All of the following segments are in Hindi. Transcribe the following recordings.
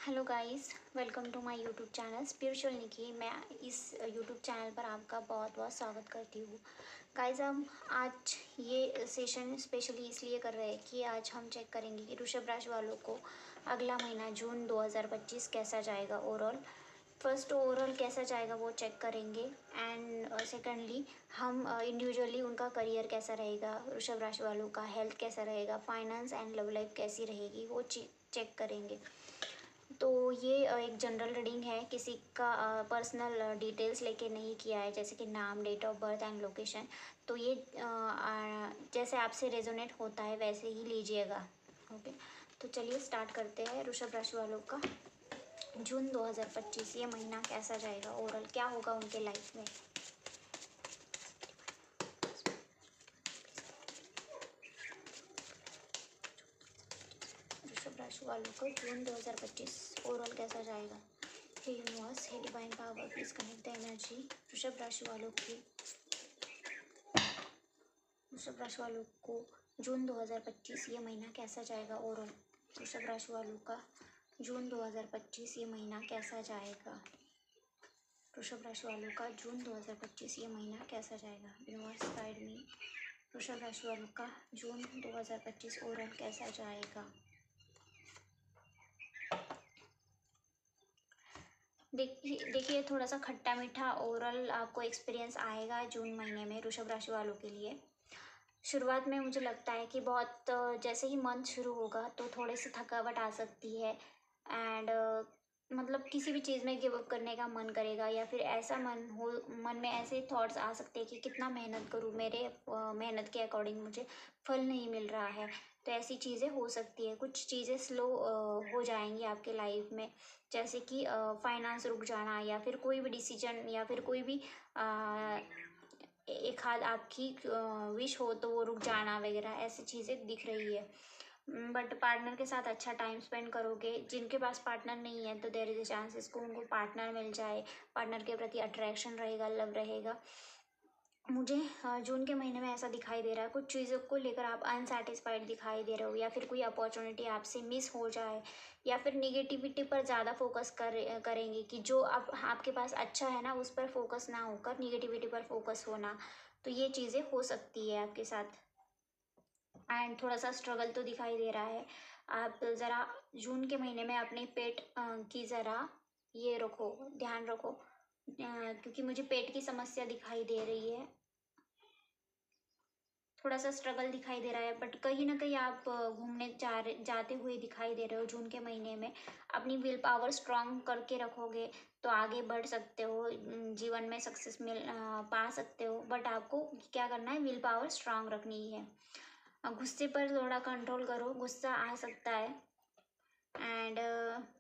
Hello guys, welcome to my YouTube channel spiritual Nikki. मैं इस यूट्यूब चैनल पर आपका बहुत बहुत स्वागत करती हूँ। गाइस, हम आज ये सेशन स्पेशली इसलिए कर रहे हैं कि आज हम चेक करेंगे कि वृषभ राशि वालों को अगला महीना जून 2025 कैसा जाएगा। ओवरऑल फर्स्ट ओवरऑल कैसा जाएगा वो चेक करेंगे, एंड सेकेंडली हम इंडिविजुअली उनका करियर कैसा रहेगा, वृषभ राशि वालों का हेल्थ कैसा रहेगा, फाइनेंस एंड लव लाइफ कैसी रहेगी वो चेक करेंगे। तो ये एक जनरल रीडिंग है, किसी का पर्सनल डिटेल्स लेके नहीं किया है, जैसे कि नाम, date of birth and location. तो ये जैसे आपसे रेजोनेट होता है वैसे ही लीजिएगा। ओके, तो चलिए स्टार्ट करते हैं। वृषभ राशि वालों का जून 2025 ये महीना कैसा जाएगा, ओवरऑल क्या होगा उनके लाइफ में। वृषभ राशि वालों को जून 2025 ओवरऑल कैसा जाएगा। हे यूनिवर्स, हे divine power, please connect the energy. वृषभ राशि वालों को जून 2025 ये महीना कैसा जाएगा ओवरऑल। वृषभ राशि वालों का जून 2025 ये महीना कैसा जाएगा। वृषभ राशि वालों का जून 2025 ये महीना कैसा जाएगा। Universe guide me. वृषभ राशि वालों का जून 2025 ओवरऑल कैसा जाएगा। देखिए थोड़ा सा खट्टा मीठा ओवरऑल आपको एक्सपीरियंस आएगा जून महीने में वृषभ राशि वालों के लिए। शुरुआत में मुझे लगता है कि बहुत जैसे ही मंथ शुरू होगा तो थोड़ी सी थकावट आ सकती है, एंड मतलब किसी भी चीज़ में गिव अप करने का मन करेगा, या फिर ऐसा मन में ऐसे थॉट्स आ सकते हैं कि कितना मेहनत करूँ, मेरे मेहनत के अकॉर्डिंग मुझे फल नहीं मिल रहा है। तो ऐसी चीज़ें हो सकती है, कुछ चीज़ें स्लो हो जाएंगी आपके लाइफ में, जैसे कि फाइनेंस रुक जाना, या फिर कोई भी डिसीजन, या फिर कोई भी एक हाथ आपकी विश हो तो वो रुक जाना वगैरह, ऐसी चीज़ें दिख रही है। बट पार्टनर के साथ अच्छा टाइम स्पेंड करोगे। जिनके पास पार्टनर नहीं है तो देयर इज़ अ चांसेस को उनको पार्टनर मिल जाए, पार्टनर के प्रति अट्रैक्शन रहेगा, लव रहेगा। मुझे जून के महीने में ऐसा दिखाई दे रहा है, कुछ चीज़ों को लेकर आप अनसेटिस्फाइड दिखाई दे रहे हो, या फिर कोई अपॉर्चुनिटी आपसे मिस हो जाए, या फिर निगेटिविटी पर ज़्यादा फोकस करेंगे कि जो आप आपके पास अच्छा है ना उस पर फोकस ना होकर निगेटिविटी पर फोकस होना। तो ये चीज़ें हो सकती है आपके साथ, एंड थोड़ा सा स्ट्रगल तो दिखाई दे रहा है। आप ज़रा जून के महीने में अपने पेट की ज़रा ये रखो, ध्यान रखो, क्योंकि मुझे पेट की समस्या दिखाई दे रही है। थोड़ा सा स्ट्रगल दिखाई दे रहा है, बट कहीं ना कहीं आप घूमने जाते हुए दिखाई दे रहे हो जून के महीने में। अपनी विल पावर स्ट्रांग करके रखोगे तो आगे बढ़ सकते हो, जीवन में सक्सेस पा सकते हो। बट आपको क्या करना है, विल पावर स्ट्रांग रखनी है। गुस्से पर थोड़ा कंट्रोल करो, गुस्सा आ सकता है, एंड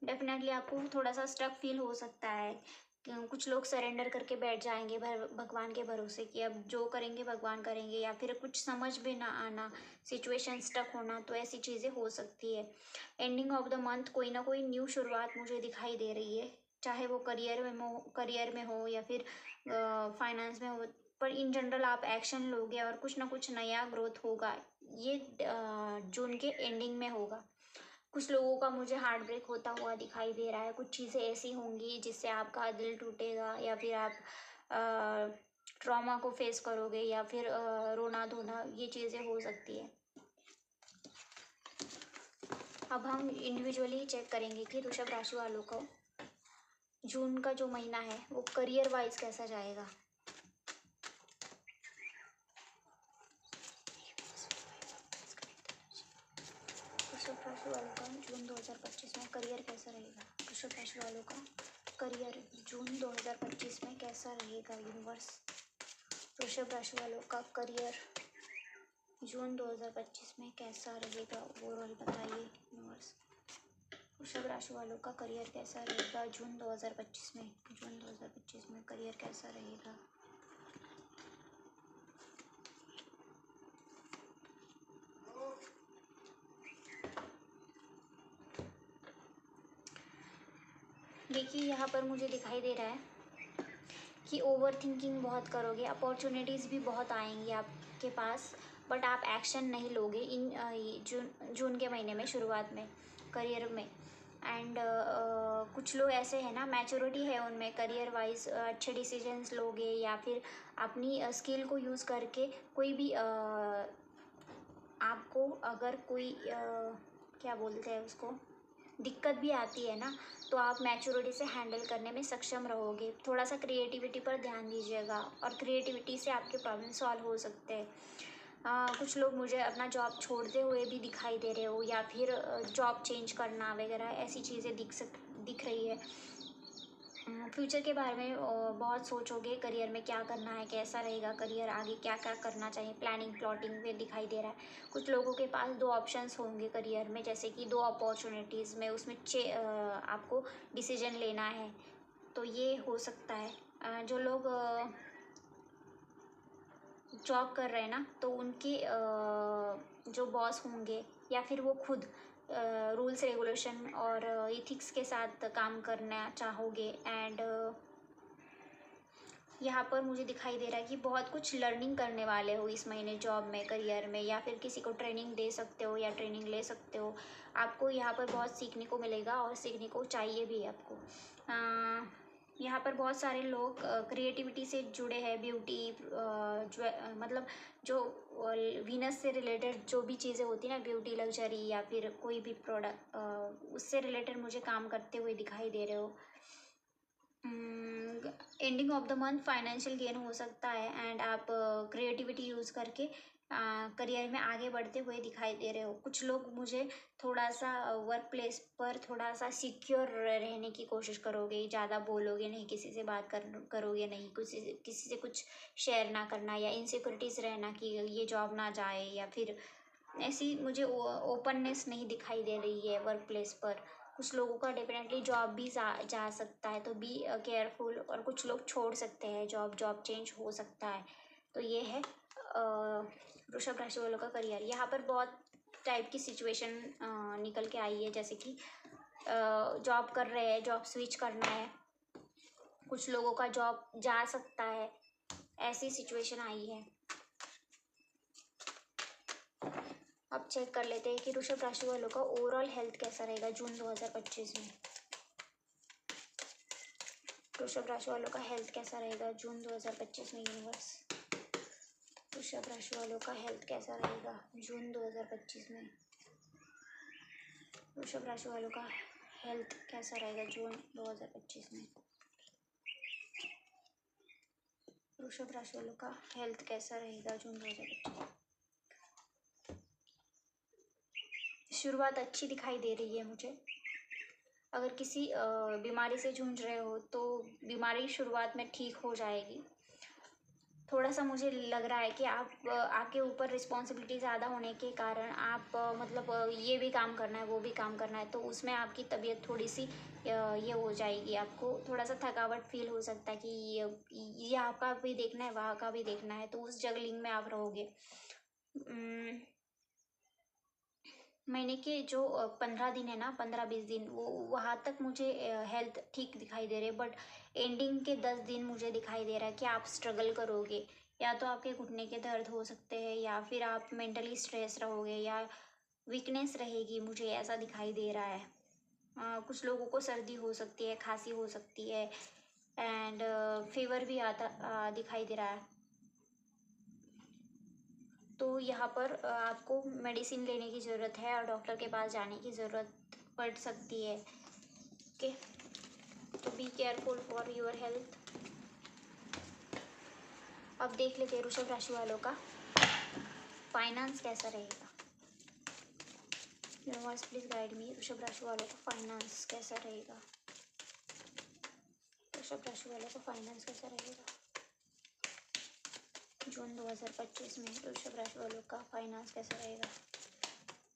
डेफिनेटली आपको थोड़ा सा स्टक फील हो सकता है। कुछ लोग सरेंडर करके बैठ जाएंगे भगवान के भरोसे कि अब जो करेंगे भगवान करेंगे, या फिर कुछ समझ में ना आना, सिचुएशन स्टक होना, तो ऐसी चीज़ें हो सकती है। एंडिंग ऑफ द मंथ कोई ना कोई न्यू शुरुआत मुझे दिखाई दे रही है, चाहे वो करियर में हो या फिर फाइनेंस में हो। पर इन जनरल आप एक्शन लोगे और कुछ ना कुछ नया ग्रोथ होगा, ये जून के एंडिंग में होगा। कुछ लोगों का मुझे हार्ट ब्रेक होता हुआ दिखाई दे रहा है, कुछ चीज़ें ऐसी होंगी जिससे आपका दिल टूटेगा, या फिर आप ट्रॉमा को फेस करोगे, या फिर रोना धोना, ये चीज़ें हो सकती है। अब हम इंडिविजुअली चेक करेंगे कि वृषभ राशि वालों को जून का जो महीना है वो करियर वाइज कैसा जाएगा। वृषभ राशि वालों का जून 2025 में करियर कैसा रहेगा। वृषभ राशि वालों का करियर जून 2025 में कैसा रहेगा। यूनिवर्स, वृषभ राशि वालों का करियर जून 2025 में कैसा रहेगा, ओवरऑल बताइए यूनिवर्स। वृषभ राशि वालों का करियर कैसा रहेगा जून 2025 में। जून 2025 में करियर कैसा रहेगा। देखिए यहाँ पर मुझे दिखाई दे रहा है कि ओवर थिंकिंग बहुत करोगे, अपॉर्चुनिटीज़ भी बहुत आएंगी आपके पास, बट आप एक्शन नहीं लोगे इन जून के महीने में शुरुआत में करियर में। एंड कुछ लोग ऐसे हैं ना, मैच्योरिटी है उनमें, करियर वाइज अच्छे डिसीजंस लोगे, या फिर अपनी स्किल को यूज़ करके कोई भी आपको अगर कोई क्या बोलते हैं उसको, दिक्कत भी आती है ना, तो आप मैच्योरिटी से हैंडल करने में सक्षम रहोगे। थोड़ा सा क्रिएटिविटी पर ध्यान दीजिएगा, और क्रिएटिविटी से आपके प्रॉब्लम सॉल्व हो सकते हैं। कुछ लोग मुझे अपना जॉब छोड़ते हुए भी दिखाई दे रहे हो, या फिर जॉब चेंज करना वगैरह ऐसी चीज़ें दिख रही है। फ्यूचर के बारे में बहुत सोचोगे, करियर में क्या करना है, कैसा रहेगा करियर, आगे क्या क्या करना चाहिए, प्लानिंग प्लॉटिंग में दिखाई दे रहा है। कुछ लोगों के पास दो ऑप्शंस होंगे करियर में, जैसे कि दो अपॉर्चुनिटीज़ में, उसमें आपको डिसीजन लेना है, तो ये हो सकता है। जो लोग जॉब कर रहे हैं ना, तो उनके जो बॉस होंगे, या फिर वो खुद रूल्स रेगुलेशन और इथिक्स के साथ काम करना चाहोगे। एंड यहाँ पर मुझे दिखाई दे रहा है कि बहुत कुछ लर्निंग करने वाले हो इस महीने जॉब में, करियर में, या फिर किसी को ट्रेनिंग दे सकते हो या ट्रेनिंग ले सकते हो। आपको यहाँ पर बहुत सीखने को मिलेगा, और सीखने को चाहिए भी आपको। यहाँ पर बहुत सारे लोग क्रिएटिविटी से जुड़े हैं, ब्यूटी मतलब जो वीनस से रिलेटेड जो भी चीज़ें होती है ना, ब्यूटी, लग्जरी, या फिर कोई भी प्रोडक्ट, उससे रिलेटेड मुझे काम करते हुए दिखाई दे रहे हो। Ending of the month financial gain हो सकता है, एंड आप क्रिएटिविटी यूज़ करके करियर में आगे बढ़ते हुए दिखाई दे रहे हो। कुछ लोग मुझे थोड़ा सा वर्क प्लेस पर थोड़ा सा सिक्योर रहने की कोशिश करोगे, ज़्यादा बोलोगे नहीं, किसी से बात करोगे नहीं, किसी से कुछ शेयर ना करना, या इनसिक्योरिटीज़ रहना कि ये जॉब ना जाए, या फिर ऐसी मुझे ओपननेस नहीं दिखाई दे रही है वर्क प्लेस पर। कुछ लोगों का डेफिनेटली जॉब भी जा सकता है, तो बी केयरफुल। और कुछ लोग छोड़ सकते हैं जॉब चेंज हो सकता है। तो ये है वृषभ राशि वालों का करियर। यहाँ पर बहुत टाइप की सिचुएशन निकल के आई है, जैसे कि जॉब कर रहे हैं, जॉब स्विच करना है, कुछ लोगों का जॉब जा सकता है, ऐसी सिचुएशन आई है। अब चेक कर लेते हैं कि वृषभ राशि वालों का ओवरऑल हेल्थ कैसा रहेगा जून 2025 में। वृषभ राशि वालों का हेल्थ कैसा रहेगा जून 2025 में यूनिवर्स। वृषभ राशि वालों का हेल्थ कैसा रहेगा जून 2025 में। वृषभ राशि वालों का हेल्थ कैसा रहेगा जून 2025 में। वृषभ राशि वालों का हेल्थ कैसा रहेगा जून 2025। शुरुआत अच्छी दिखाई दे रही है मुझे। अगर किसी बीमारी से जूझ रहे हो, तो बीमारी शुरुआत में ठीक हो जाएगी। थोड़ा सा मुझे लग रहा है कि आपके ऊपर रिस्पॉन्सिबिलिटी ज़्यादा होने के कारण आप मतलब ये भी काम करना है, वो भी काम करना है, तो उसमें आपकी तबीयत थोड़ी सी ये हो जाएगी। आपको थोड़ा सा थकावट फील हो सकता है कि ये आपका भी देखना है, वहाँ का भी देखना है, तो उस जगलिंग में आप रहोगे। महीने के जो 15 दिन है ना, 15-20 दिन, वो वहाँ तक मुझे हेल्थ ठीक दिखाई दे रहे, बट एंडिंग के 10 दिन मुझे दिखाई दे रहा है कि आप स्ट्रगल करोगे। या तो आपके घुटने के दर्द हो सकते हैं, या फिर आप मेंटली स्ट्रेस रहोगे, या वीकनेस रहेगी, मुझे ऐसा दिखाई दे रहा है। कुछ लोगों को सर्दी हो सकती है, खांसी हो सकती है, एंड फीवर भी आता दिखाई दे रहा है। तो यहाँ पर आपको मेडिसिन लेने की ज़रूरत है, और डॉक्टर के पास जाने की ज़रूरत पड़ सकती है। ओके, तो be careful for your health. अब देख लेते हैं वृषभ राशि वालों का फाइनेंस कैसा रहेगा। यूनिवर्स प्लीज गाइड मी, वृषभ राशि वालों का फाइनेंस कैसा रहेगा। वृषभ राशि वालों का फाइनेंस कैसा रहेगा जून 2025 में। वृषभ राशि वालों का फाइनेंस कैसा रहेगा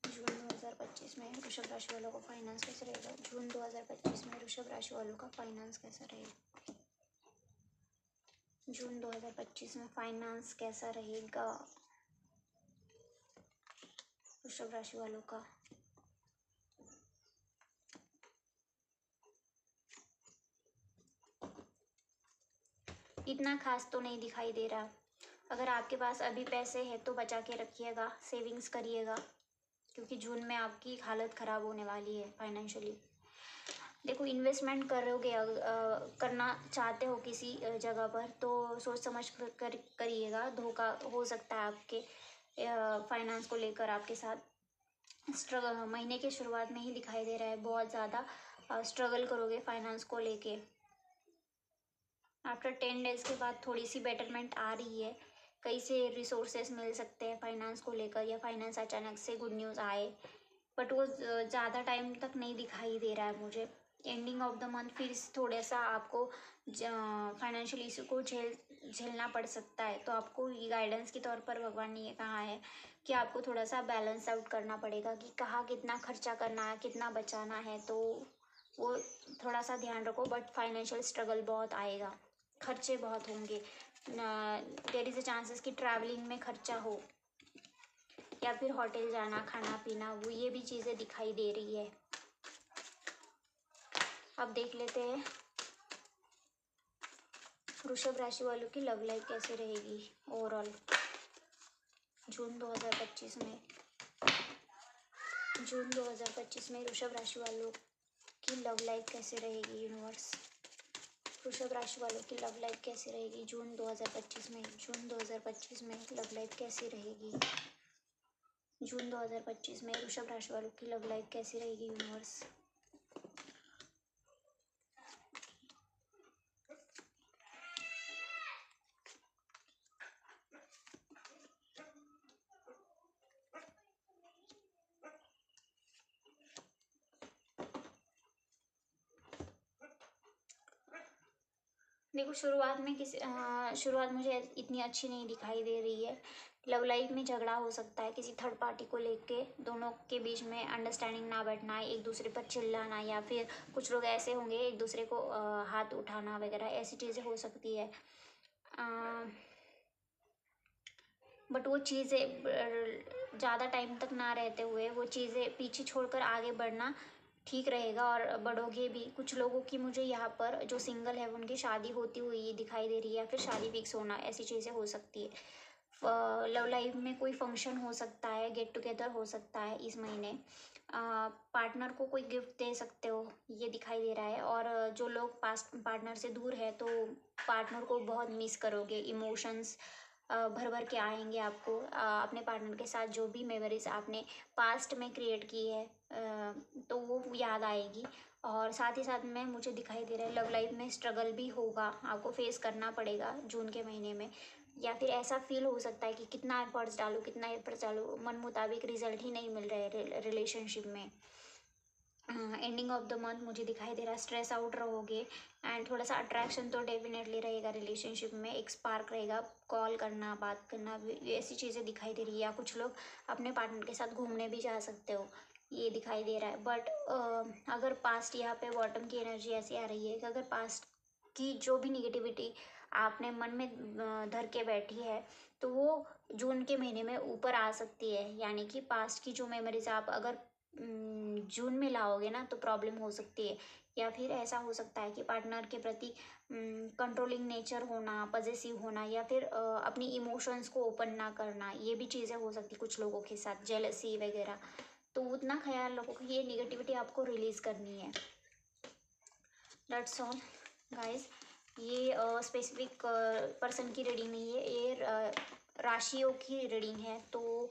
जून 2025 में। वृषभ राशि वालों का फाइनेंस कैसा रहेगा जून 2025 में। वृषभ राशि वालों का फाइनेंस कैसा रहेगा जून 2025 में। फाइनेंस कैसा रहेगा वृषभ राशि वालों का। इतना खास तो नहीं दिखाई दे रहा। अगर आपके पास अभी पैसे हैं तो बचा के रखिएगा, सेविंग्स करिएगा, क्योंकि जून में आपकी हालत ख़राब होने वाली है फाइनेंशियली। देखो इन्वेस्टमेंट करोगे, करना चाहते हो किसी जगह पर, तो सोच समझ कर करिएगा। धोखा हो सकता है आपके फाइनेंस को लेकर आपके साथ। स्ट्रगल महीने के शुरुआत में ही दिखाई दे रहा है, बहुत ज़्यादा स्ट्रगल करोगे फाइनेंस को लेके। आफ्टर 10 डेज के बाद थोड़ी सी बेटरमेंट आ रही है, कहीं से रिसोर्सेस मिल सकते हैं फाइनेंस को लेकर, या फाइनेंस अचानक से गुड न्यूज़ आए, बट वो ज़्यादा टाइम तक नहीं दिखाई दे रहा है मुझे। एंडिंग ऑफ द मंथ फिर थोड़ा सा आपको फाइनेंशियल इशू को झेलना पड़ सकता है। तो आपको ये गाइडेंस के तौर पर भगवान ने ये कहा है कि आपको थोड़ा सा बैलेंस आउट करना पड़ेगा कि कहाँ कितना खर्चा करना है, कितना बचाना है, तो वो थोड़ा सा ध्यान रखो। बट फाइनेंशियल स्ट्रगल बहुत आएगा, खर्चे बहुत होंगे। देयर इज़ अ चांसेस कि ट्रैवलिंग में खर्चा हो, या फिर होटल जाना, खाना पीना, वो ये भी चीज़ें दिखाई दे रही है। अब देख लेते हैं वृषभ राशि वालों की लव लाइफ कैसे रहेगी ओवरऑल जून 2025 में। जून 2025 में वृषभ राशि वालों की लव लाइफ कैसे रहेगी यूनिवर्स। वृषभ राशि वालों की लव लाइफ कैसे रहेगी जून 2025 में। जून 2025 में लव लाइफ कैसी रहेगी। जून 2025 में वृषभ राशि वालों की लव लाइफ कैसी रहेगी यूनिवर्स। देखो शुरुआत मुझे इतनी अच्छी नहीं दिखाई दे रही है। लव लाइफ में झगड़ा हो सकता है किसी थर्ड पार्टी को लेके, दोनों के बीच में अंडरस्टैंडिंग ना बैठना, एक दूसरे पर चिल्लाना, या फिर कुछ लोग ऐसे होंगे एक दूसरे को हाथ उठाना वगैरह, ऐसी चीज़ें हो सकती है। बट वो चीज़ें ज़्यादा टाइम तक ना रहते हुए वो चीज़ें पीछे छोड़कर आगे बढ़ना ठीक रहेगा, और बढ़ोगे भी। कुछ लोगों की मुझे यहाँ पर जो सिंगल है उनकी शादी होती हुई दिखाई दे रही है, या फिर शादी फिक्स होना, ऐसी चीज़ें हो सकती है। लव लाइफ में कोई फंक्शन हो सकता है, गेट टुगेदर हो सकता है इस महीने। पार्टनर को कोई गिफ्ट दे सकते हो, ये दिखाई दे रहा है। और जो लोग पास्ट पार्टनर से दूर है तो पार्टनर को बहुत मिस करोगे। इमोशंस भर भर के आएंगे आपको। अपने पार्टनर के साथ जो भी मेमोरीज आपने पास्ट में क्रिएट की है तो वो याद आएगी। और साथ ही साथ में मुझे दिखाई दे रहा है लव लाइफ में स्ट्रगल भी होगा, आपको फेस करना पड़ेगा जून के महीने में। या फिर ऐसा फील हो सकता है कि कितना एफर्ट्स डालूँ, कितना एफर्ट्स डालूँ, मन मुताबिक रिजल्ट ही नहीं मिल रहा है रिलेशनशिप में। एंडिंग ऑफ द मंथ मुझे दिखाई दे रहा है स्ट्रेस आउट रहोगे, एंड थोड़ा सा अट्रैक्शन तो डेफिनेटली रहेगा रिलेशनशिप में, एक स्पार्क रहेगा, कॉल करना, बात करना, ऐसी चीज़ें दिखाई दे रही है। या कुछ लोग अपने पार्टनर के साथ घूमने भी जा सकते हो, ये दिखाई दे रहा है। बट अगर पास्ट यहाँ पे बॉटम की एनर्जी ऐसी आ रही है कि अगर पास्ट की जो भी निगेटिविटी आपने मन में धर के बैठी है तो वो जून के महीने में ऊपर आ सकती है। यानी कि पास्ट की जो मेमोरीज आप अगर जून में लाओगे ना तो प्रॉब्लम हो सकती है। या फिर ऐसा हो सकता है कि पार्टनर के प्रति कंट्रोलिंग नेचर होना, पजेसिव होना, या फिर अपनी इमोशंस को ओपन ना करना, ये भी चीज़ें हो सकती कुछ लोगों के साथ, जेलसी वगैरह। तो उतना ख्याल रखो कि ये निगेटिविटी आपको रिलीज़ करनी है। That's all guys. ये स्पेसिफिक पर्सन की रीडिंग नहीं है, ये राशियों की रीडिंग है। तो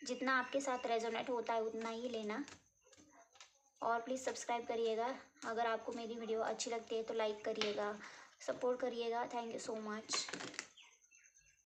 जितना आपके साथ रेजोनेट होता है उतना ही लेना। और प्लीज़ सब्सक्राइब करिएगा। अगर आपको मेरी वीडियो अच्छी लगती है तो लाइक करिएगा, सपोर्ट करिएगा। Thank you so much.